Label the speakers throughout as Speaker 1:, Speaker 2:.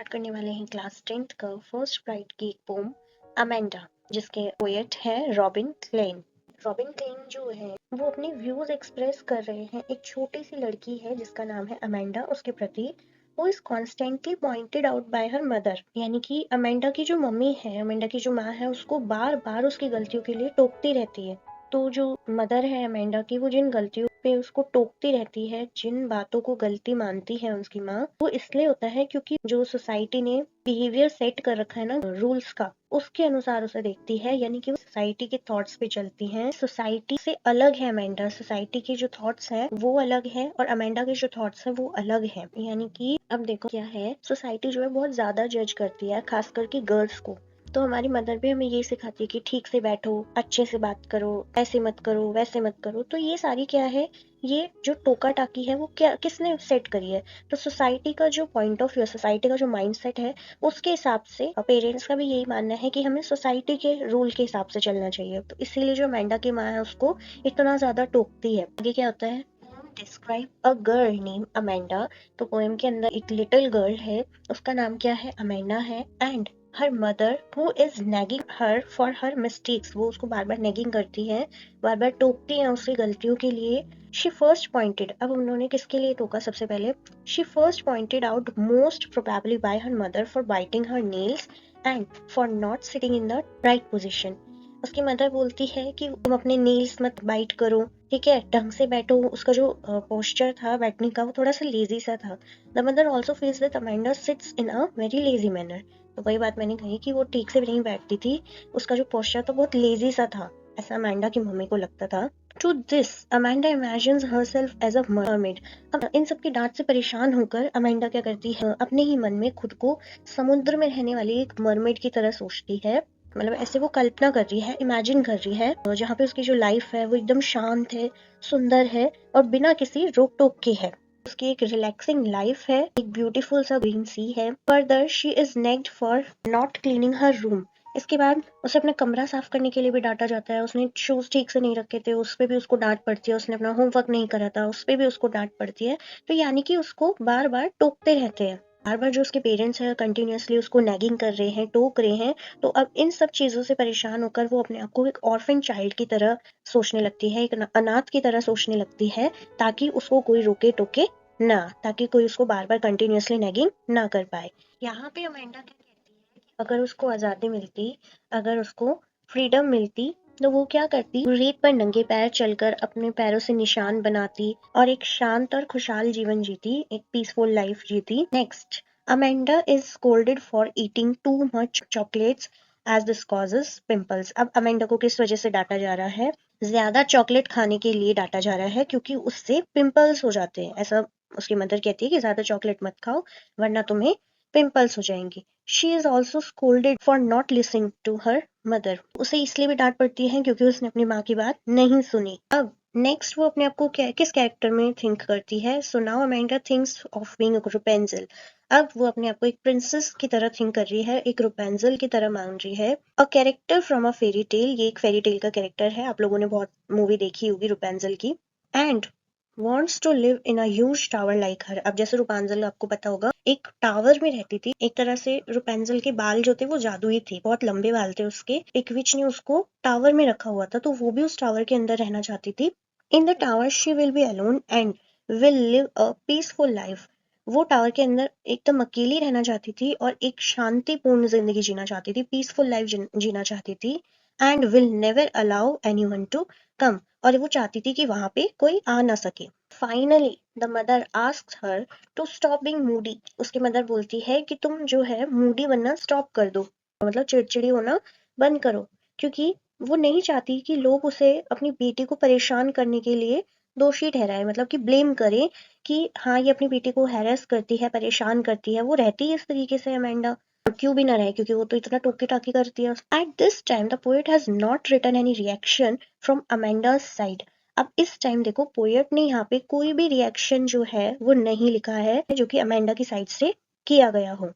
Speaker 1: Start करने वाले हैं क्लास 10th का फर्स्ट प्राइड की पोम अमेंडा, जिसके पोएट है रॉबिन क्लेन। रॉबिन क्लेन जो है वो अपने व्यूज एक्सप्रेस कर रहे हैं। एक छोटी सी लड़की है जिसका नाम है अमेंडा, उसके प्रति वो is constantly pointed out by her mother, यानी कि अमेंडा की जो मम्मी है, अमेंडा की जो माँ है, उसको बार बार उसकी गलतियों के लिए टोकती रहती है। तो जो मदर है अमेंडा की, वो जिन गलतियों पे उसको टोकती रहती है, जिन बातों को गलती मानती है उसकी माँ, वो इसलिए होता है क्योंकि जो सोसाइटी ने बिहेवियर सेट कर रखा है ना रूल्स का, उसके अनुसार उसे देखती है, यानी कि वो सोसाइटी के थॉट्स पे चलती हैं। सोसाइटी से अलग है अमेंडा, सोसाइटी के जो थॉट्स है वो अलग है और अमेंडा के जो थॉट्स है वो अलग है। यानी कि अब देखो क्या है, सोसाइटी जो है बहुत ज्यादा जज करती है, खास करके गर्ल्स को। तो हमारी मदर भी हमें ये सिखाती है कि ठीक से बैठो, अच्छे से बात करो, ऐसे मत करो, वैसे मत करो। तो ये सारी क्या है, ये जो टोका टाकी है वो क्या किसने सेट करी है? तो सोसाइटी का जो पॉइंट ऑफ व्यू, सोसाइटी का जो माइंडसेट है, उसके हिसाब से पेरेंट्स का भी यही मानना है कि हमें सोसाइटी के रूल के हिसाब से चलना चाहिए। तो इसीलिए जो अमेंडा की माँ है उसको इतना ज्यादा टोकती है। आगे क्या होता है, describe a girl name Amanda. तो पोएम के अंदर एक लिटिल गर्ल है, उसका नाम क्या है, अमेंडा है। And her mother who is nagging her for her mistakes, वो उसको बार बार नेगिंग करती है, बार बार टोकती है उसकी गलतियों के लिए। शी फर्स्ट पॉइंटेड, अब उन्होंने किसके लिए टोका सबसे पहले, she first pointed out most probably bye her mother for biting her nails and for not sitting in the right position. उसकी मदर बोलती है कि तुम अपने नेल्स मत बाइट करो, ठीक है, ढंग से बैठो। उसका जो पोस्चर था बैठने का वो थोड़ा सा लेजी सा था। The mother also feels that Amanda sits in a very lazy manner. तो वही बात मैंने कही कि वो ठीक से भी नहीं बैठती थी, उसका जो पोस्चर था बहुत लेजी सा था, ऐसा अमेंडा की मम्मी को लगता था। To this Amanda imagines herself as a mermaid. अब इन सब की डांट से परेशान होकर अमेंडा क्या करती है, अपने ही मन में खुद को समुद्र में रहने वाली एक मरमेड की तरह सोचती है। मतलब ऐसे वो कल्पना कर रही है, इमेजिन कर रही है, जहाँ पे उसकी जो लाइफ है वो एकदम शांत है, सुंदर है और बिना किसी रोक टोक के है। उसकी एक रिलैक्सिंग लाइफ है, एक ब्यूटीफुल सा ग्रीन सी है। Further she is nagged for not cleaning her room. इसके बाद उसे अपना कमरा साफ करने के लिए भी डांटा जाता है। उसने शूज ठीक से नहीं रखे थे, उस पे भी उसको डांट पड़ती है। उसने अपना होमवर्क नहीं करा था, उस पे भी उसको डांट पड़ती है। तो यानी कि उसको बार बार टोकते रहते हैं, बार बार जो उसके पेरेंट्स हैं कंटिन्यूअसली उसको नैगिंग कर रहे हैं, टोक रहे हैं। तो अब इन सब चीजों से परेशान होकर वो अपने आप को एक ऑर्फन चाइल्ड की तरह सोचने लगती है, एक अनाथ की तरह सोचने लगती है, ताकि उसको कोई रोके टोके ना, ताकि कोई उसको बार बार कंटिन्यूअसली नैगिंग ना कर पाए। यहाँ पे अमेंडा क्या कहती है कि अगर उसको आजादी मिलती, अगर उसको फ्रीडम मिलती, तो वो क्या करती, रेत पर नंगे पैर चलकर अपने पैरों से निशान बनाती और एक शांत और खुशहाल जीवन जीती, एक पीसफुल लाइफ जीती। Next, Amanda is scolded for eating too much chocolates as this causes pimples. अब अमेंडा को किस वजह से डांटा जा रहा है, ज्यादा चॉकलेट खाने के लिए डांटा जा रहा है, क्योंकि उससे पिंपल्स हो जाते हैं। ऐसा उसकी मदर कहती है कि ज्यादा चॉकलेट मत खाओ वरना तुम्हें पिंपल्स हो जाएंगे। She is also scolded for not listening to her mother. उसे इसलिए भी डांट पड़ती है क्योंकि उसने अपनी माँ की बात नहीं सुनी। अब नेक्स्ट वो अपने आप को किस कैरेक्टर में थिंक करती है। So now Amanda thinks of being a Rapunzel. अब वो अपने आप को एक प्रिंसेस की तरह थिंक कर रही है, एक रुपेंजल की तरह मान रही है। A character from a fairy tale, ये एक फेरी टेल का कैरेक्टर है, आप लोगों ने बहुत मूवी देखी होगी रुपेंजल की। And wants to live in a huge tower like her। अब जैसे रुपांजल आपको पता होगा एक टावर में रहती थी, एक तरह से रुपेंजल के बाल जो थे वो जादुई थे, बहुत लंबे बाल थे उसके। एक विच ने उसको टावर में रखा हुआ था, तो वो भी उस टावर के अंदर रहना चाहती थी। In the tower she will be alone and will live a peaceful life. वो टावर के अंदर एकदम अकेली रहना चाहती थी और एक शांतिपूर्ण जिंदगी जीना चाहती थी, पीसफुल लाइफ जीना चाहती थी। And will never allow anyone to come, और वो चाहती थी कि वहां पे कोई आ ना सके। Finally the mother asks her to stop being moody. उसकी मदर बोलती है कि तुम जो है मूडी बनना स्टॉप कर दो, मतलब चिड़चिड़ी होना बंद करो, क्योंकि वो नहीं चाहती कि लोग उसे अपनी बेटी को परेशान करने के लिए दोषी ठहराए, मतलब कि ब्लेम करे कि हाँ ये अपनी बेटी को हैरेस करती है, परेशान करती है। वो रहती है इस तरीके से अमेंडा, क्यों भी ना रहे, क्योंकि वो तो इतना टोकी टाकी करती है। At this time the poet has not written any reaction from Amanda's side. अब इस टाइम देखो पोएट ने यहाँ पे कोई भी रिएक्शन जो है वो नहीं लिखा है जो कि अमेंडा की साइड से किया गया हो।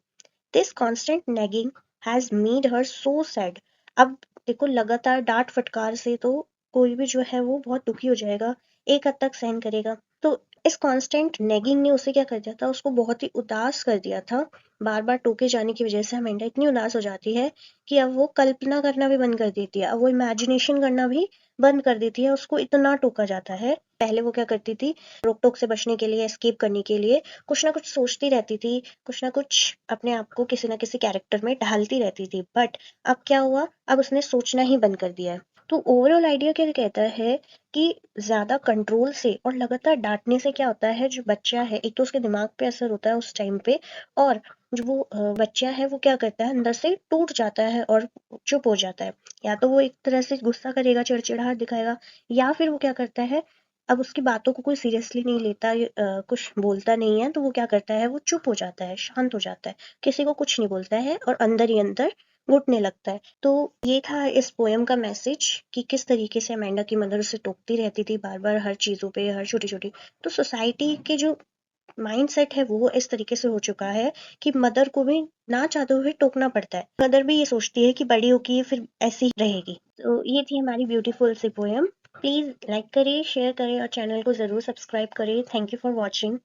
Speaker 1: This constant nagging has made her so sad. अब देखो लगातार डांट फटकार से तो कोई भी जो है वो बहुत दुखी हो जाएगा, एक हद तक सहन करेगा। तो इस कांस्टेंट नेगिंग ने उसे क्या कर दिया था, उसको बहुत ही उदास कर दिया था। बार बार टोके जाने की वजह से अमेंडा इतनी उदास हो जाती है कि अब वो कल्पना करना भी बंद कर देती है, अब वो इमेजिनेशन करना भी बंद कर देती है, उसको इतना टोका जाता है। पहले वो क्या करती थी, रोक टोक से बचने के लिए, एस्केप करने के लिए कुछ ना कुछ सोचती रहती थी, कुछ ना कुछ अपने आप को किसी ना किसी कैरेक्टर में ढालती रहती थी। बट अब क्या हुआ, अब उसने सोचना ही बंद कर दिया है। तो ओवरऑल आइडिया क्या कहता है कि ज़्यादा कंट्रोल से और लगातार डांटने से क्या होता है, जो बच्चा है एक तो उसके दिमाग पे असर होता है उस टाइम पे, और जो वो बच्चा है वो क्या करता है, अंदर से टूट जाता है और चुप हो जाता है। या तो वो एक तरह से गुस्सा करेगा, चिड़चिड़ाहट दिखाएगा, या फिर वो क्या करता है, अब उसकी बातों को कोई सीरियसली नहीं लेता, कुछ बोलता नहीं है, तो वो क्या करता है, वो चुप हो जाता है, शांत हो जाता है, किसी को कुछ नहीं बोलता है और अंदर ही अंदर घुटने लगता है। तो ये था इस पोयम का मैसेज कि किस तरीके से अमेंडा की मदर उसे टोकती रहती थी बार बार हर चीज़ों पे, हर छोटी छोटी। तो सोसाइटी के जो माइंडसेट है वो इस तरीके से हो चुका है कि मदर को भी ना चाहते हुए टोकना पड़ता है। मदर भी ये सोचती है कि बड़ी होगी ये फिर ऐसी ही रहेगी। तो ये थी हमारी ब्यूटीफुल सी पोयम। प्लीज़ लाइक करिए, शेयर करें और चैनल को ज़रूर सब्सक्राइब करें। Thank you for watching.